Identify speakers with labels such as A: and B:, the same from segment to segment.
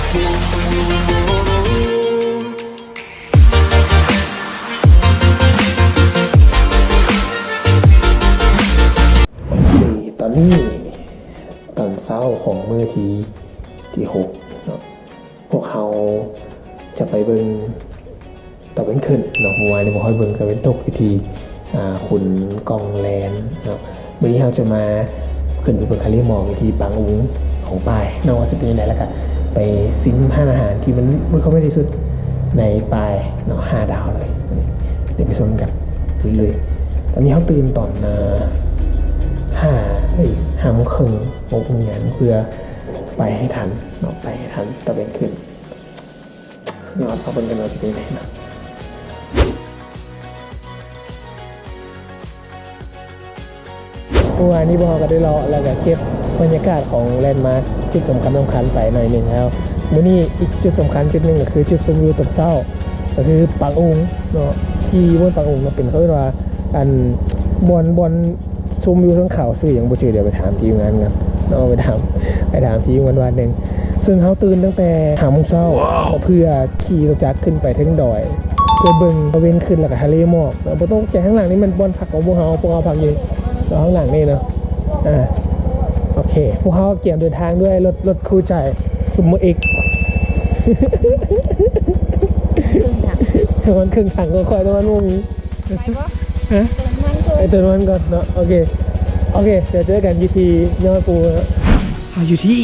A: ตอนนี้ตอนเช้าของมื้อที่6เนาะพวกเขาจะไปเบิ่งตะเวนขึ้นเนาะเมื่อวานนี้บ่ค่อยเบิ่งตะเวนตกอยู่ที่ขุนกองแลนเนาะวันนี้เราจะมาขึ้นไปเบิ่งทะเลหมอกที่บางอุ๋งของปายเนาะว่าจะเป็นยังไงแล้วกันไปซิมห้านอาหารที่มันเขาไม่ได้สุดในปายเนาะ5 ดาวเลยเดี๋ยวไปชมกันเลยตอนนี้เขาตื่นตอน5 โมงครึ่ง6 โมงเย็นเพื่อไปให้ทันเนาะไปให้ทันตะเวนขึ้นยอดเขาเป็นกันเราจะเป็นไหนนะเมื่อวานนี้พวกเราก็ได้รอแล้วก็เก็บบรรยากาศของแลนด์มาร์คจุดสำคัญไปหน่อยหนึ่งแล้วมื้อนี้อีกจุดสำคัญจุดหนึ่งก็คือจุดชมวิวตบเช้าก็คือปางอุ๋งเนาะที่บนปางอุ๋งมันเป็นเขาเรียกว่าอันบนชมวิวทั้งเขาสื่ออย่างบุจือเดี๋ยวไปถามทีมงานกันเนาะไปถามทีมงานวันหนึ่งซึ่งเขาตื่นตั้งแต่5 โมงเช้าเพื่อขี่รถจักรขึ้นไปทั้งดอยเพื่อเบิ่งตะเวนขึ้นแล้วก็ทะเลหมอกแล้วต้องแจ้งข้างหลังนี่มันบนผักของพวกเราพักอยู่ข้างหลังนี่เนาะโอเคพวกเขาเกี่ยวเดินทางด้วยรถคู่ใจซุมเมอร์เอ็กมันครึ่งถังก็คอยตรงนั้นมีไปปะไปเติมมันก่อนเนาะโอเคเดี๋ยวเจอกันอยู่ที่ยอดปูนะอยู่ที่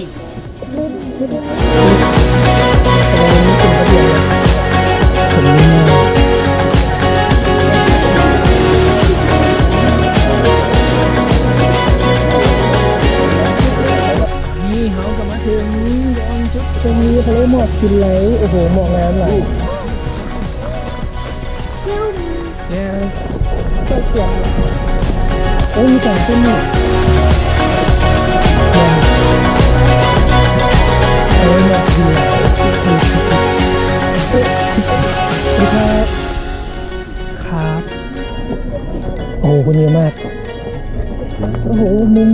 A: นี่เขากลับมาถึงยังจุดตรงนี้ทะเลหมอกกินไหลโอ้โหหมอกน้ำไหลเนี่ยก็เสียงโอ้มีแต่ต้นหมอกทะเลหมอกกินไหลนี่ครับโอ้โหคนเยอะมากโอ้โหมุม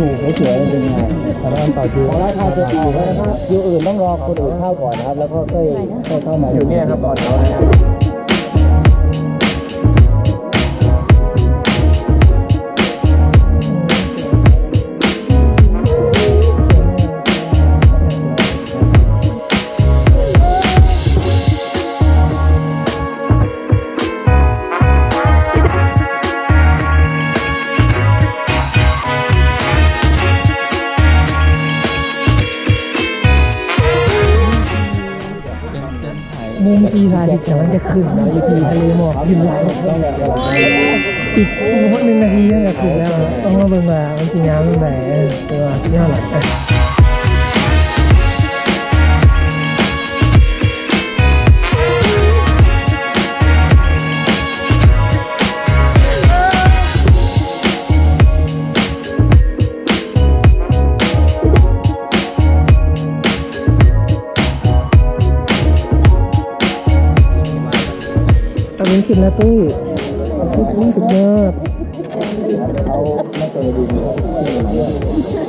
A: ถูกไม่เสียเป็นไงแต่ว่าต่อคิวราคาจะต่อนะครับคิวอื่นต้องรอคนอื่นเข้าก่อนนะครับแล้วก็ค่อยเข้ามาคิวเนี่ยครับก่อนเขามุมที่ทายที่กำลังจะขึ้นนะอยู่ที่ทะเลหมอกกินไหลอีก1 นาทีก็จะขึ้นแล้วต้องมาเบิ่งว่ามันสีงามแบบตัวสีงามหลังตอนนี้ขึ้นแล้วตุ้ยสุดยอด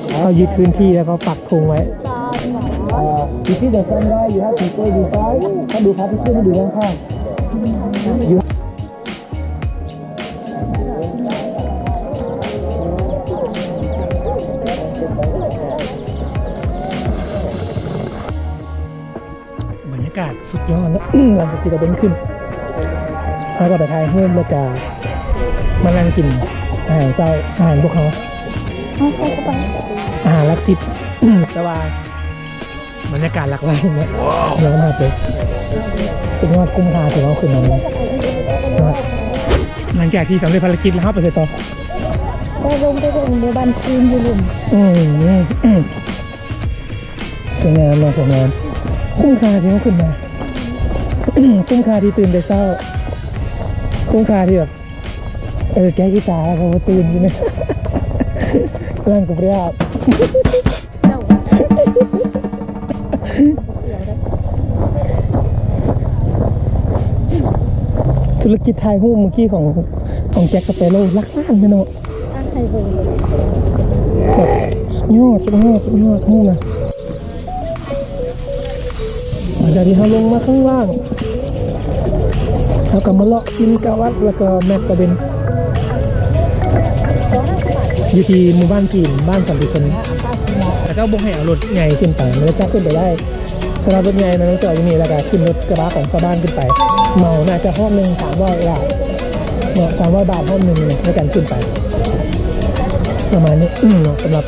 A: เขายึดพื้นที่แล้วก็ปักธงไว้ You see the sunrise you have to stay beside ถ้าดูพระอาทิตย์ขึ้นให้ดูข้างบรรยากาศสุดยอดแล้วหลังจากที่เราเป็นขึ้นแล้วก็ไปถ่ายรูปแล้วก็มานั่งกินอาหารเช้าอาหารพวกเขาอาหารลักซิบแต่ว่าบรรยากาศหลากหลายเนี่ยเยอะมากเลยสุดยอดคุ้มค่าที่เราขึ้นมาหลังจากที่สำเร็จภารกิจแล้วครับไปเสร็จต่อ
B: ไปลงในบ้านคืนอยู่ลุ่ม
A: สวยงามเลยสวยงามคุ้มค่าที่เขาขึ้นมาคุ้มค่าที่ตื่นแต่เช้าคุ้มค่าที่แบบ แก้กีตาร์แล้วก็มาตื่นอยู่นะร่างกับเรียบ
B: เจ้าว่าเสียวได้
A: ธุรกิจไทยหุ้มเมื่อกี้ของแจ็คสเปโร่ลักล้านนะเนาะ
B: ถ้าใครเบิ่งเลย
A: สุดยอดหุ้มนะหลังจากที่เขาลงมาข้างล่างเขาก็มาเลาะซินกาวัดแล้วก็แมกกระเบนอยู่ที่หมู่บ้านจีนบ้านสันติชนแล้วก็บงให้เอารถใหญ่ขึ้นไปมันจะขึ้นไปได้สำหรับรถใหญ่มันต้องจอดอยู่นี่แล้วก็ขึ้นรถกระบะของชาวบ้านขึ้นไปเมาน่าจะห้องหนึ่ง300 บาทเนาะ300 บาทห้องหนึ่งในการขึ้นไปประมาณนี้เนาะสำหรับ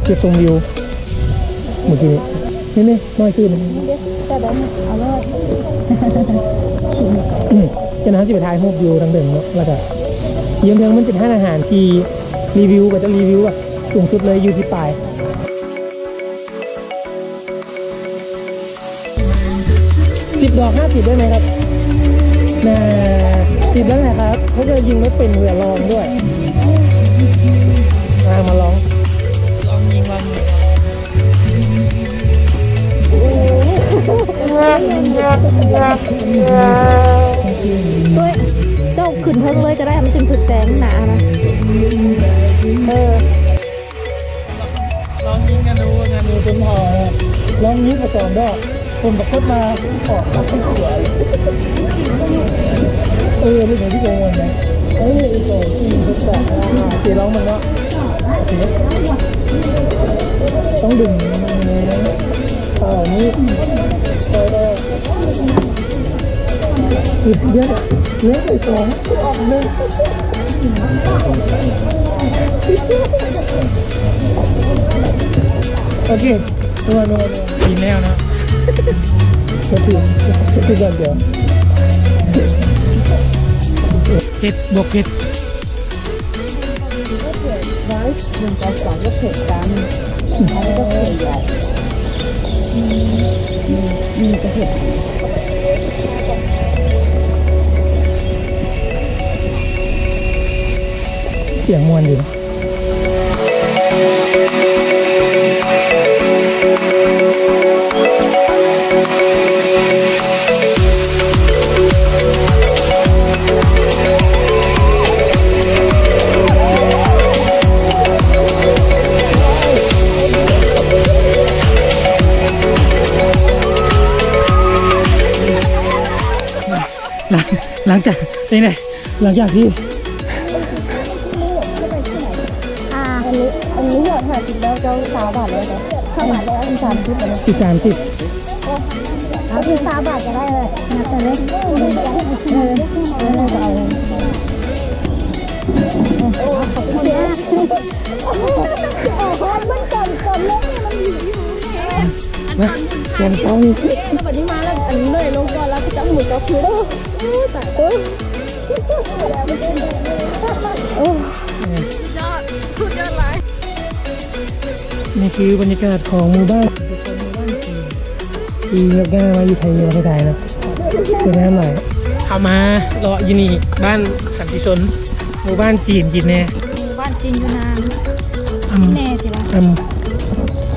A: จุดชมวิวเมื่อกี้นี่น้อยชื่อนี่
B: แต่ได้เอาเลย
A: จะน้ำจะไปถ่ายรูปวิวทางเดิมเนาะแล้วก็เยี่ยมเพียงมันเป็นห้างอาหารที่รีวิวก็จะรีวิวแบบสูงสุดเลยอยู่ที่ปลาย10 ดอก 50ได้ไหมครับน่า10แล้วนะครับเขาจะยิงไม่เป็นเผื่อลองด้วยมาลองยิง
B: ด้วยเจ้าขึ้นเพิ่งเลยก็ได้มันจึงถึกแสงหนานะ
A: ลองยิงกันดูเป็นพอลองยิงมา2 ดอกคนประคตมาออกมาขึ้นหัวไม่เหมือนที่โกงวันนะไอ้โกงที่ทุกแบบตีร้องมันว่าต้องดึงมันนี่เยอะเล็กไป2 ออก1โอเคนัวกินแล้วนะก็ถึงก่อนเดี๋ยวเผ็ดบวกเผ็ด
B: ร้อย1 2 3ก็เผ็ดกันอันนี้ก็เผ็ดใหญ่ก็เผ็ด
A: เสียงมวนอยู่หลังจากนี่ไงหลังจากที่
B: อันนี้หยอด50แล้วเจ้า3 บาทแล้วจ้ะ3 บาทแล้วเป็น30แล้ว
A: อีก30
B: เอาเป็น3 บาทก็ได้เลยนับไปเลยจะเอาขอบคุณนะมันก่อนเล่น
A: นะยังต้อง
B: แล้ววันนี้มาแล้วอันนี้เลยลงก่อนแล้วก็จะหมุนก็คือแต่สุดยอดเลย
A: นี่คือบรรยากาศของหมู่บ้านที่เงียบง่ายมาอยู่ไทยเยอะไม่ได้นะสวยงามหน่อยเอามาเลาะอยู่นี่บ้านสันติชนหมู่บ้านจีนกินแน่
B: หมู่บ้านจีนยูนานแน่สิวะ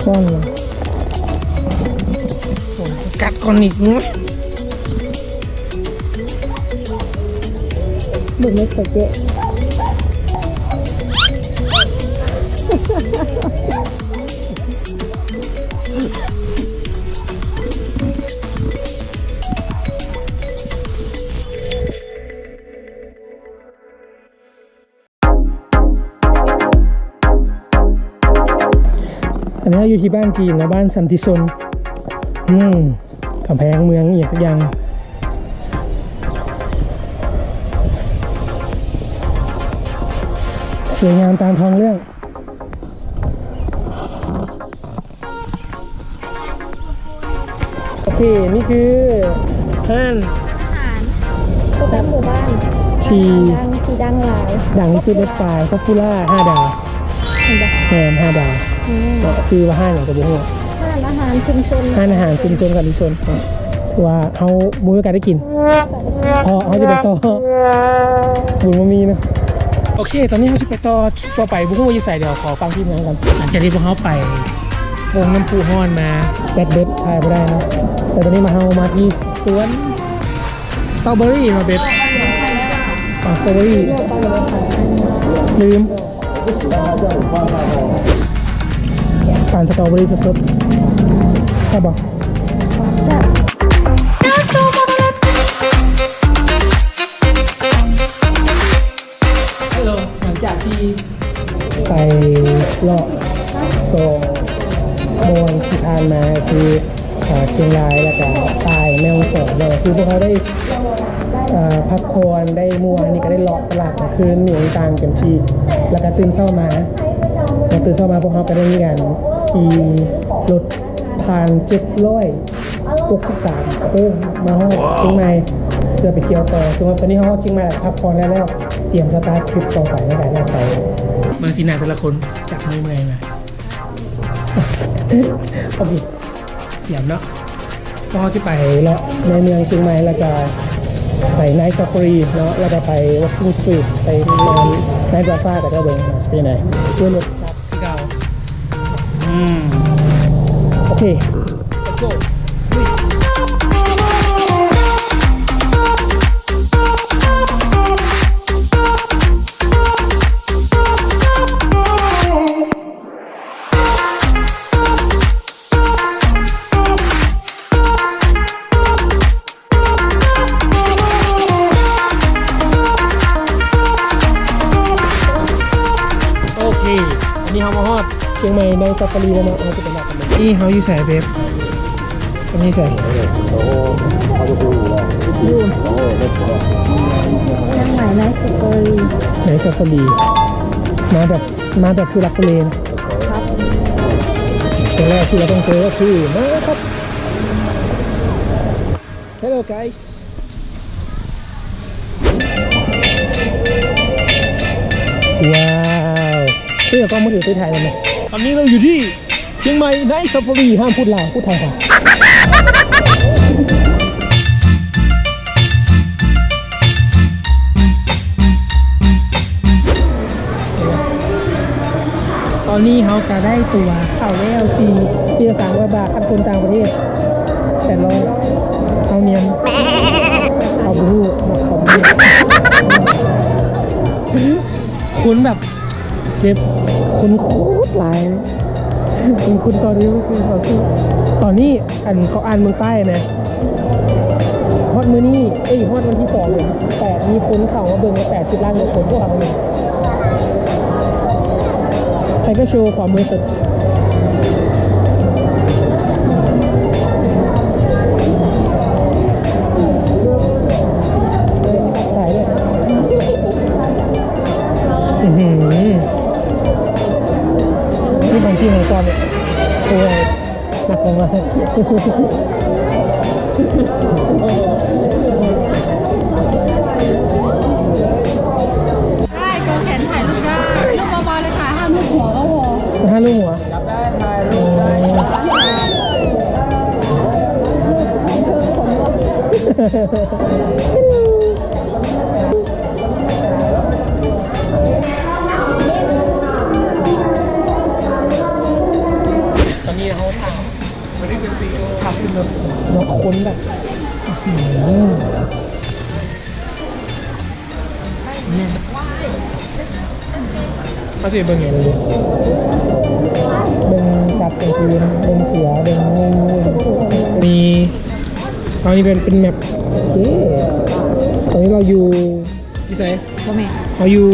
A: ก้อนเลยกัดก้อนอีกนู้น
B: บุกเล็กกว่าเจ๊
A: อันนี้อยู่ที่บ้านจีนนะบ้านสันติชนกำแพงเมืองอย่างสักอย่างสวยงามตามท้องเรื่องโอเคนี่คือห้าน
B: อาหารก็เป็นหมู่บ้าน
A: ที่
B: ดังหลาย
A: ดังที่สุดในป่ายก็ปูล่า5 ดาวแฮม5 ดาวซื้อว่าห้างอย่างกระบุ้ง
B: ห้านอาหารชุมชน
A: ห้านอาหารชุมชนกับดิชนถือว่าเขาบุญโอกาสได้กินพอเขาจะไปต่อบุญมามี โอเค ตอนนี้เขาจะไปต่อไปบุ้งว่าอยู่ใส่เดี๋ยวขอฟังที่งานกันหลังจากที่พวกเขาไปวงน้ำพุฮ้อนมาแบดเบ็ดถ่ายไปได้นะแต่ตอนนี้มาที่สวนสตรอเบอรี่มาเบ็ดสวนสตรอเบอรี่ลืมปั่นสตรอเบอรี่สดๆใช่ปะฮัลโหลหลังจากที่ไปรอบโซนวนที่ผ่านมาคือเชียงรายแล้วก็ใต้แม่ฮ่องสอนเลยคือพวกเขาได้พักผ่อนได้ม่วนนี่ก็ได้เลาะตลาดกลางคืนหนีต่างกันที่แล้วก็ตื่นเช้ามาพวกเขาก็ได้มีการขี่รถผ่าน763โค้งมาฮอดเชียงใหม่เพื่อไปเที่ยวต่อซึ่งว่าตอนนี้เขาเชียงใหม่พักผ่อนแล้วเตรียมสตาร์ททริปต่อไปในการไปเมืองสีนาแต่ละคนจากเมืองมาโอเคเตรียมเนาะพอจะไปเลาะในเมืองเชียงใหม่แล้วก็ไปไนท์ซาฟารีเนาะแล้วก็ไป walking street ไปนอนไนท์บราซ่ากับเจ้าเบิงจะเป็นไหนด้วยรถจักรที่เก่าโอเค let's go อันนี้เขามาฮอดเชียงใหม่ในซาฟารีแล้วเนาะเขาจะไปหลักกันเลยนี่เขาอยู่ใส่เบฟอันนี้ใส่
B: อยู่เชียงใหม่ในสตอรี่
A: ในซาฟารีมาแบบทุลักทุเลน
B: ครับ
A: ตัวแรกที่เราต้องเจอก็คือมาครับ Hello guys ว้าวเพื่อก็มือถือไทยเลยไหมตอนนี้เราอยู่ที่เชียงใหม่ไนท์ซาฟารีห้ามพูดลาวพูดไทยค่ะตอนนี้เขาก็ได้ตัวเข้าแล้ว4 ปีละ300 บาทคันคนต่างประเทศ800เขาเนียนเขาบู๊เขาบู๊คุณแบบเด็บคุณโคตรหลายคุณตอนนี้ไม่คือเขาสู้ตอนนี้เขาอ่านเมืองใต้นะฮอตมือนี่ฮอตวันที่2เลย8มีคนเข่ามาเบิ่งใน80 ล้านคนพวกเราเนี่ยใครก็โชว์ความมือสุดถ่ายด้วยนี่ของจริงของปลอมเนี่ยโอ้ยหนักลงมา
B: ได้ก็แขนถ่ายรูปได้รูปเบาๆเลยค่ะห้ามรูปหัวก็พอ
A: ห้ามรูปหัว
C: จับได้ถ่ายรูปได้
A: ตอนนี้เขาทำเป็นรถค้นแบบเขาจะเบิ่งอย่างไรเบิ่งสัตว์กลางคืนเบิ่งเสือเบิ่งงูมีตอนนี้เป็นแมปโอเคตอนนี้เราอยู่ที่ไหนเราอยู่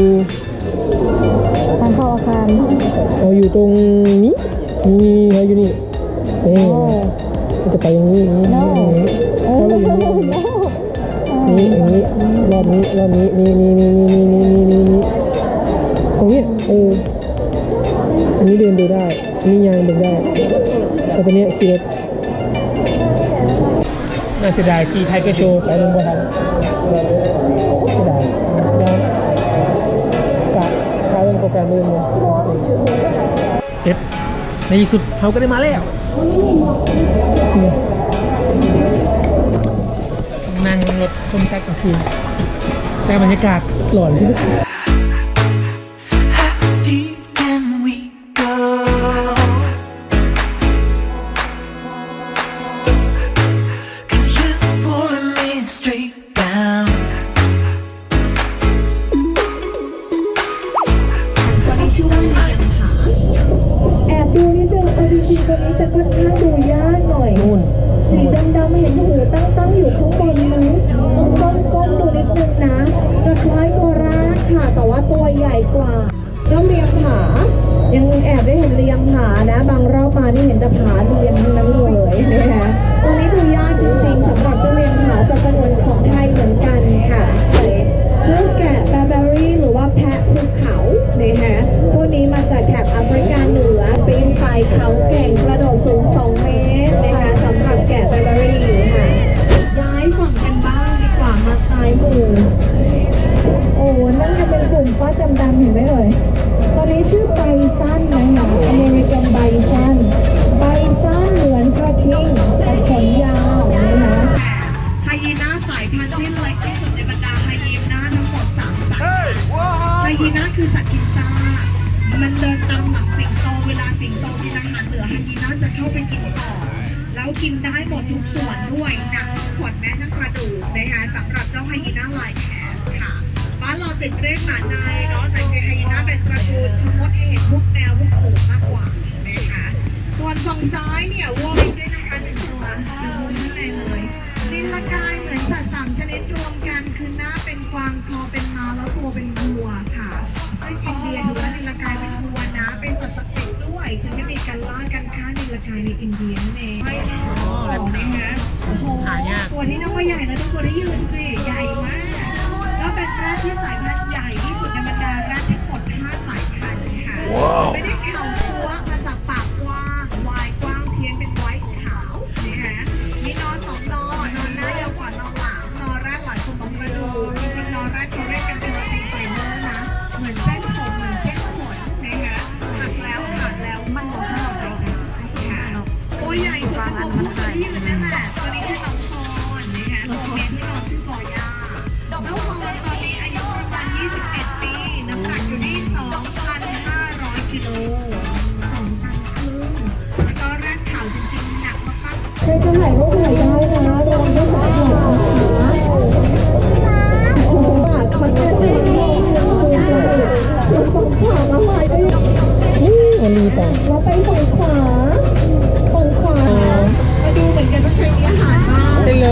B: ทางเข้าอาคาร
A: เราอยู่ตรงนี้เราอยู่นี่มันจะไปอย่างนี้เราอยู่นี่อย่างนี้รอบนี้นี่ตรงนี้อันนี้เดินดูได้อันนี้ยังเดินได้แต่ตอนนี้ขี่รถน่าเสียดายขี่ไทยก็โชว์ไปลงไปทันเสียดายกะท้ายเป็นโปรแกรมเดิมเลยในที่สุดเขาก็ได้มาแล้วนั่งรถชมแท็กกลางคืนแต่บรรยากาศหลอนที่สุด
B: ตัวนี้จะค่อนข้างดูยากหน่อย
A: นู่น
B: สีดำๆเห็นหูตั้งอยู่ข้างบนไหมต้องก้มดูนิดนึงนะ จะคล้ายตัวแรกค่ะ แต่ว่าตัวใหญ่กว่า เจ้าเลียงผา ยังแอบได้เห็นเลียงผานะ บางรอบมานี่เห็นแต่ผาเลียงทั้งนั้นเลยนะคะตรงนี้ดูยากจริงๆสำหรับเจ้าเลียงผาสัตว์สงวนของไทยเหมือนกันค่ะเจ้าแกะบาร์เบอรี่หรือว่าแพะภูเขานะคะพวกนี้มาจากแถบแอฟริกาเหนือปีนป่ายเขาเก่งกระโดดสูง 2 เมตรนะคะสำหรับแกะบาร์เบอรี่ค่ะย้ายฝั่งกันบ้างดีกว่ามาซ้ายมือโอ้นั่นจะเป็นกลุ่มป้าดำๆเห็นไหมเอ่ยตอนนี้ชื่อไบซันนะคะอเมริกันไบซันเหมือนกระทิงแต่ขนยาวนะคะไฮยีน่าสายพันธุ์ที่เล็กที่สุดในบรรดาไฮยีน่าทั้งหมด3 สายพันธุ์ไฮยีน่าคือสัตว์กินซ่ามันเดินตามหลังสิงโตเวลาสิงโตกินอาหารเหลือไฮยีน่าจะเข้าไปกินต่อแล้วกินได้หมดทุกส่วนด้วยหนังขนแม้ทั้งกระดูกนะคะสำหรับเจ้าไฮยีน่าลายแขนค่ะบ้านเราติดเรียกหมาในเนาะแต่จริงไฮยีน่าเป็นตระกูลชมดเห็นพวกแมวพวกสูงมากกว่านะคะส่วนฝั่งซ้ายเนี่ยวัวเล็กด้วยนะคะ1 ตัวดูข้างในเลยนิลกายเหมือนสัตว์3 ชนิดรวมกันคือหน้าเป็นกวางคอเป็นม้าแล้วตัวเป็นวัวค่ะซึ่งอินเดียถือว่านิลกายเป็นวัวนะเป็นสัตว์ศักดิ์สิทธิ์ด้วยจึงไม่มีการล่ากันฆ่านิลกายในอินเดียนั่นเองไม่ใช่นะคะโอ้โหตัวที่นับว่าใหญ่แล้วทุกตัวได้ยืนสิใหญ่มากแล้วเป็นแรดที่สายพันธุ์ใหญ่ที่สุดในบรรดาแรดทั้งหมด5 สายพันธุ์ค่ะไม่ได้เข่าจั๊วมาจากปากกว้างวายกว้างเพี้ยนเป็นไว้ขาวนะคะมีนอน2 นอนหน้ายาวกว่านอนหลังนอนแรดหลายคนบอกกระดูกจริงๆนอนแรดเขาเรียกกันเป็นโปรตีนไฟเบอร์นะเหมือนเส้นผมเหมือนเส้นขนนะคะหักแล้วขาดแล้วมันบอกให้เราได้ค่ะตัวใหญ่สุดเป็นตัวผู้ตัวที่ยืนนั่นแหละตัวนี้คือน้องพรนะคะตัวเมียที่นอนชื่อกอย่าน้องพรตอนนี้อายุประมาณ21 ปีน้ำหนักอยู่ที่ 2,500 กิโล2 ตันครึ่งแล้วก็แรดขาวจริงๆหนักมากๆใครจะถ่ายรูปถ่ายได้นะระวังด้วยสายหน่อยนะคะคอนเทนต์สีจูนส่วนฝั่งขวามาลายก็ยัง
A: มันดีจัง
B: เราไปฝั่งขวามาดูเหมือนกันว่าใครมีอาหารบ้าง
A: ฮัลโหล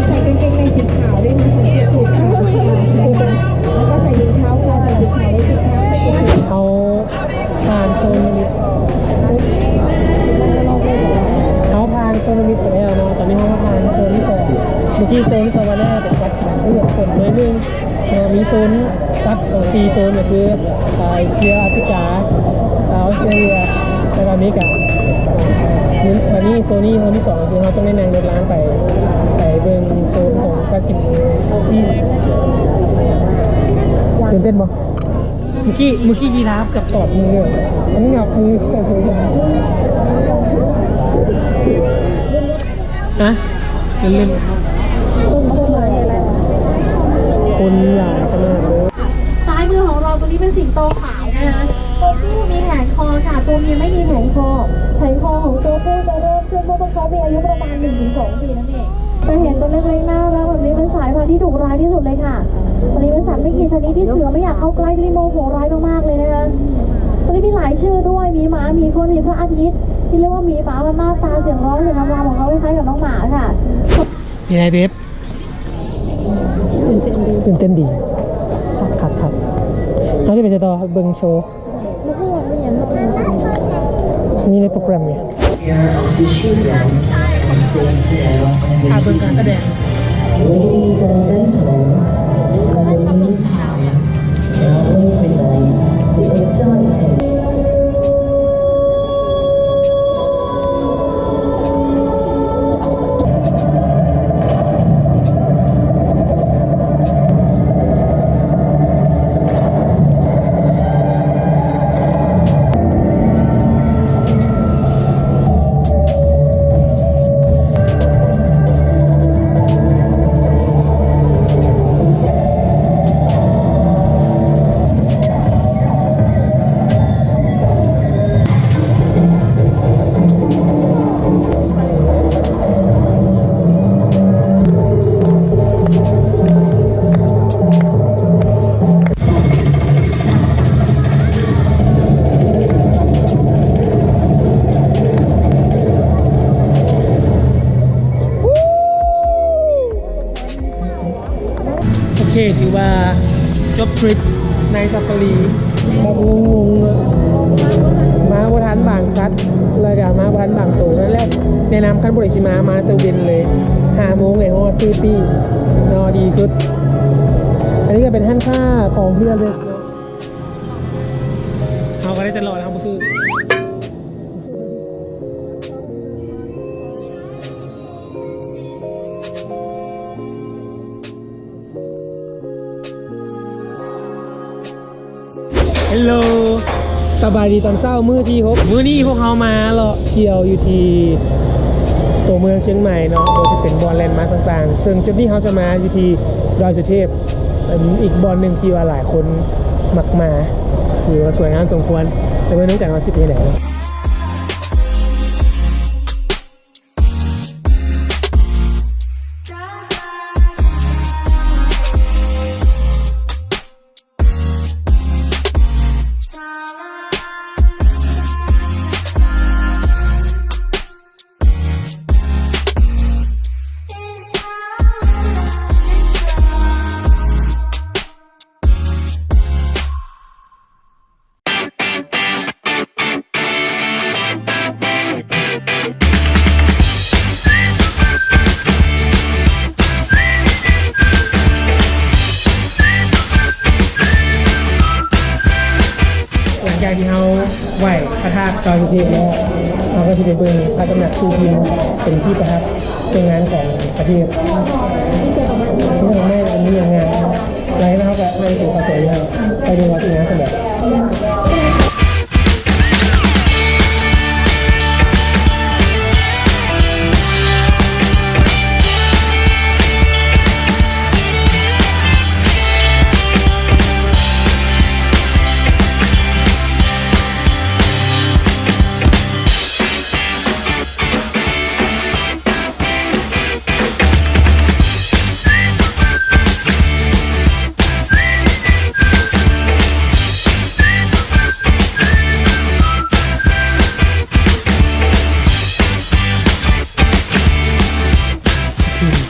B: ใส่กางเกงในสีขาวด้วยนะสังเกตถูกขาวสีขาวแล้วก็ใส่รองเท้าค่ะใส่สีขาวและสีขาวไม่เกี่ยวกับ
A: เขาผ่านโซนมิดเขาผ่านโซนมิดไปแล้วเนาะตอนนี้เขาผ่านโซนที่ 2เมื่อกี้โซนสวรรค์เป็นสัตว์เลือดคนน้อยนึงมีโซนสัตว์ตีโซนก็คือเอเชียแอฟริกาออสเตรเลียและอเมริกาวันนี้โซนนี้โซนที่ 2คือเขาต้องได้นั่งรถล้างไปเบิ่งโซนของสัตว์กินที่ตื่นเต้นบ่เมื่อกี้ยีราฟกับตอดมืออันนี้งับมือฮะเล่นคนหลายขนาดเลย
C: ซ้ายมือของเราตัวนี้เป็นสิงโตขาวนะคะตัวผู้มีแผงคอค่ะตัวเมียไม่มีแผงคอของตัวผู้จะเริ่มขึ้นเมื่อพวกเขามีอายุประมาณ 1-2 ปีนั่นเองจะเห็นตัวเล็กๆน่ารักแบบนี้เป็นสายพันธุ์ที่ดุร้ายที่สุดเลยค่ะตัวนี้เป็นสัตว์ไม่กี่ชนิดที่เสือไม่อยากเข้าใกล้ที่โมโหร้ายมากๆเลยนะคะตัวนี้มีหลายชื่อด้วยมีหมามีคนมีพระอาทิตย์ที่เรียกว่ามีหมามันหน้าตาเสียงร้องเสียงรำของเขาคล้ายๆกับน้องหมาค่ะ
A: มีอะไรเบฟตื่นเต้นดีครับเราจะไปต่อเบิงโชว์มีในโปรแกรมเนี่ยอาเบิงการแสดง
D: Ladies and gentlemen, in the meantime, now we present the exciting
A: เคถือว่าจบทริปในซาฟารีแบบงงๆมาบทันบางซัดเลยกับมาบทันบางตูนั่นแหละแนะนำขั้นบริสิมาตะเวนเลย5 โมงเลยฮอดฟิลิปปินส์นอดีสุด อันนี้ก็เป็นห้างค่าของที่ระลึกเนาะเอาก็ได้ตลอดนะครับผู้ซื้อฮัลโหลสบายดีตอนเช้ามื้อที่6มื้อนี้พวกเรามาเลาะเที่ยวอยู่ที่ตัวเมืองเชียงใหม่เนาะโดยจะเป็นบอลแลนด์มาร์คต่างๆซึ่งจุดที่เราจะมาอยู่ที่ดอยสุเทพอีกบอลหนึ่งที่ว่าหลายคนมักมาคือว่าสวยงามสมควรแต่ไม่รู้จักว่าสิบปีไหนเนาะหลังจากที่เราไหว้พระธาตุดอยสุเทพแล้วเราก็จะไปเบิ่งพระตำหนักครูพิมพ์เป็นที่ประทับทรงงานของประเทศที่จะทำให้อันนี้ยังงานอะไรนะครับก็เลยถือความสวยงามไปดูว่าที่งานกันแบบ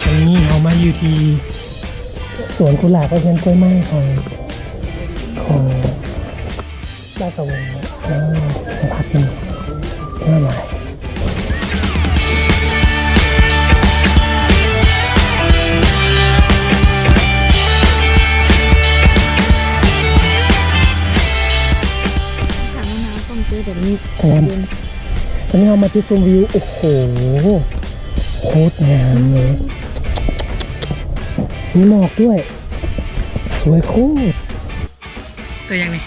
A: ตอนนี้เรามาอยู่ที่สวนกุหลาบก็เช่นกล้วยไม้ของราชวงศ์พักกันน่าหลายแถมตอนนี้เรามาจุดชมวิวโอ้โหโคตรงามเลยมีหมอกด้วยสวยโคตรตัวยังไง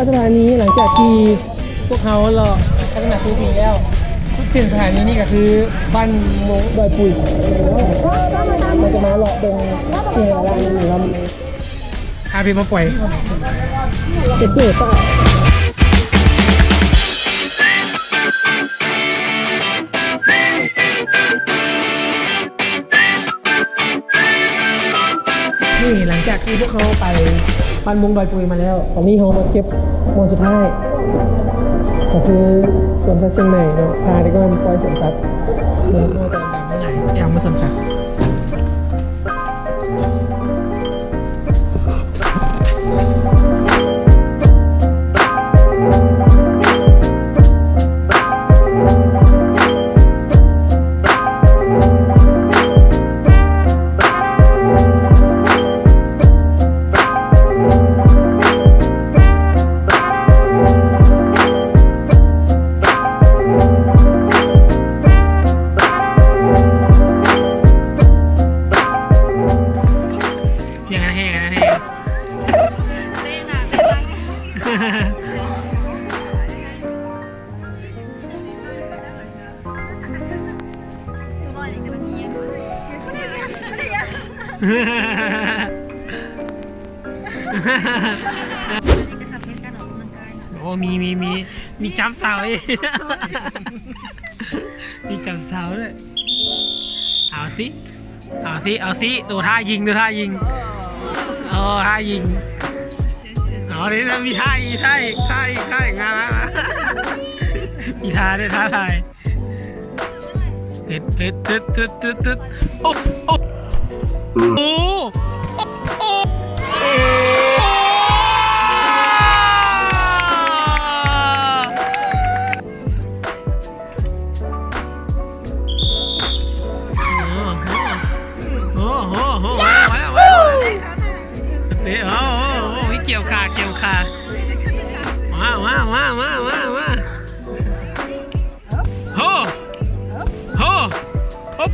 A: สถานีหลังจากที่พวกเขารอพัฒนาภูมิแล้วสุดเด่นสถานีนี่ก็คือบ้านมงดอยปุยเราจะมาเลาะตรงเชียงรายหรือลำพาพี่มาปล่อยเอสเซ่ป้านี่หลังจากที่พวกเขาไปบ้านมงดอยปุยมาแล้วตอนนี้เขามาเก็บมองสุดท้ายก็คือสวนสัตว์เชียงใหม่เนาะพาเด็กน้อยมาปล่อยสวนสัตว์เมื่อตอนต่างๆเมื่อไหร่ยังมาสวนสัตว์โอ้มีจับเสาเลยมีจับเสาเลยเอาสิดูท่ายิงโอ้ท่ายิง อ๋อนี่นะมีท่าอีกท่าอีกท่าอีกท่าอีกงานละมีท่าด้วยท่าทายตึ๊ดโอ้โอ้โอ้โอ้เกี่ยวขามาโฮอ๊บ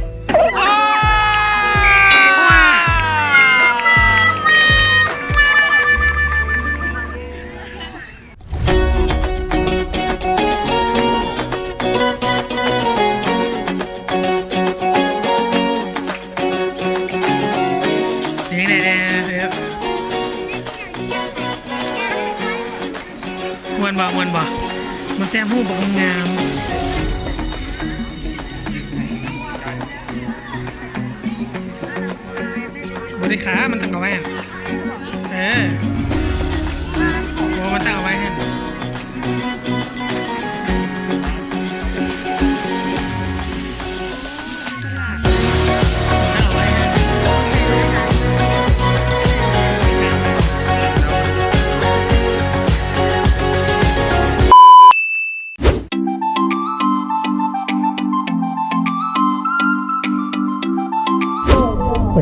A: มวนบ่มันแต้มหูบงามบริขามันตั้งเอาไว้โอ้มันตั้งเอาไว้ฮะ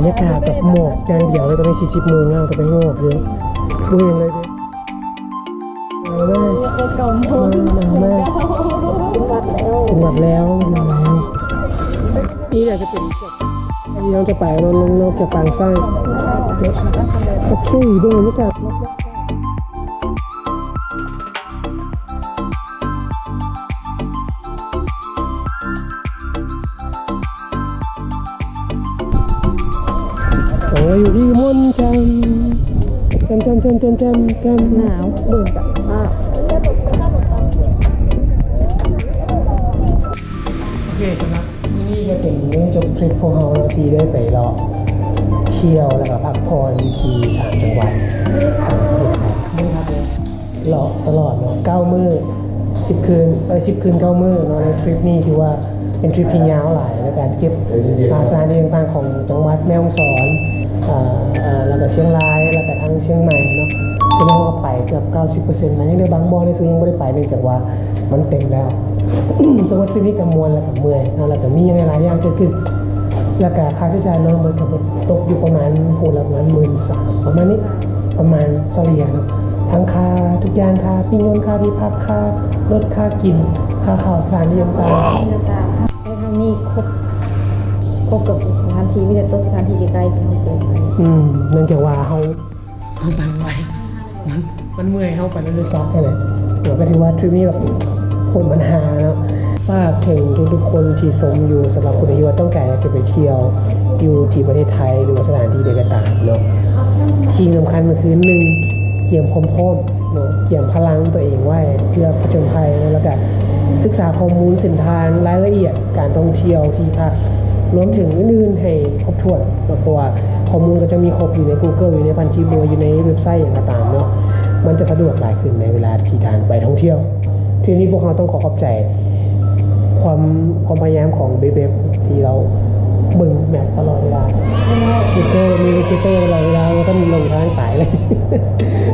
A: บรรยากาศแบบหมอกอย่างเดียวเลยตอนนี้40 โมงแล้วแต่เป็นหมอกเยอะดูเองเลยดิหนาวมากถึงวัดแล้วนี่อยากจะเป็นอันนี้เราจะไปนอกจากปางไส้โอเคดูบรรยากาศอยู่ที่มนจันหนาวเบิ่งจากภาพโอเคสำหรับนี่ก็เป็นเรื่องจบทริปของเราที่ได้ไปเลาะเที่ยวแล้วก็พักผ่อนที่3 จังหวัดนี่ครับเลาะตลอดเนาะ9 มื้อ10 คืน10 คืน 9 มื้อเนาะในทริปนี้ถือว่าเป็นทริปที่ยาวหลายในการเก็บสถานที่ต่างๆของจังหวัดแม่ฮ่องสอนแล้วก็เชียงรายแล้วก็ทางเชียงใหม่เนาะซึ่งเราก็ไปเกือบ 90% นะยังเหลือบางบ่อในซึ่งยังไม่ได้ไปเนื่องจากว่ามันเต็มแล้ว สมมติทริปนี้กับมวลแล้วกับเมื่อยแล้วก็มียังไงหลายอย่างเกิดขึ้นแล้วก็ค่าใช้จ่ายน้องมันก็ตกอยู่ประมาณพูดละประมาณ13,000ประมาณนี้ประมาณเฉลี่ยเนาะทั้งค่าทุกอย่างค่าปิ้งยนต์ค่าที่พักค่ารถค่ากินค่าข่าวสารที่ต่างๆ
E: ในทางนี้ครบกับสถานที่มีแต่ตัวสถานที่ใกล้ๆที่เราเคยไป
A: เนื่องจากว่าเขาตั้งไว้มันเมื่อยเขาไปแล้วเลยจอดแค่ไหนเดี๋ยวก็ถือว่าทริปนี้แบบโหดปัญหาเนาะฝากถึงทุกๆคนที่ชมอยู่สำหรับคนที่ว่าต้องการจะไปเที่ยวอยู่ที่ประเทศไทยหรือว่าสถานที่ใดก็ตามเนาะสิ่งสำคัญมันคือ1เกี่ยมความพร้อมเนาะเกี่ยมพลังตัวเองไว้เพื่อผจญภัยแล้วก็ศึกษาข้อมูลเส้นทางรายละเอียดการท่องเที่ยวที่พักรวมถึงอื่นๆให้ครบถ้วนเพราะว่าข้อมูลก็จะมีครบอยู่ใน Google อยู่ในพันทิปอยู่ในเว็บไซต์อย่างต่างๆเนาะมันจะสะดวกหลายขึ้นในเวลาที่ทางไปท่องเที่ยวทีนี้พวกเราต้องขอบใจความพยายามของเบบที่เราเบิ่งแมปตลอดเวลา Google มีวิดีโอตลอดเวลาแล้วก็มีลงทางสายเลย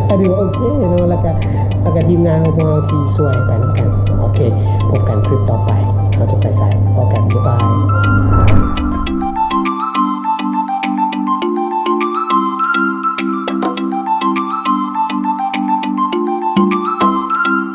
A: ก็ดูโอเคเนาะแล้วก็ทีมงานของเราที่ช่วยไปนำกันโอเคพบกันทริปต่อไปเราจะไปสาย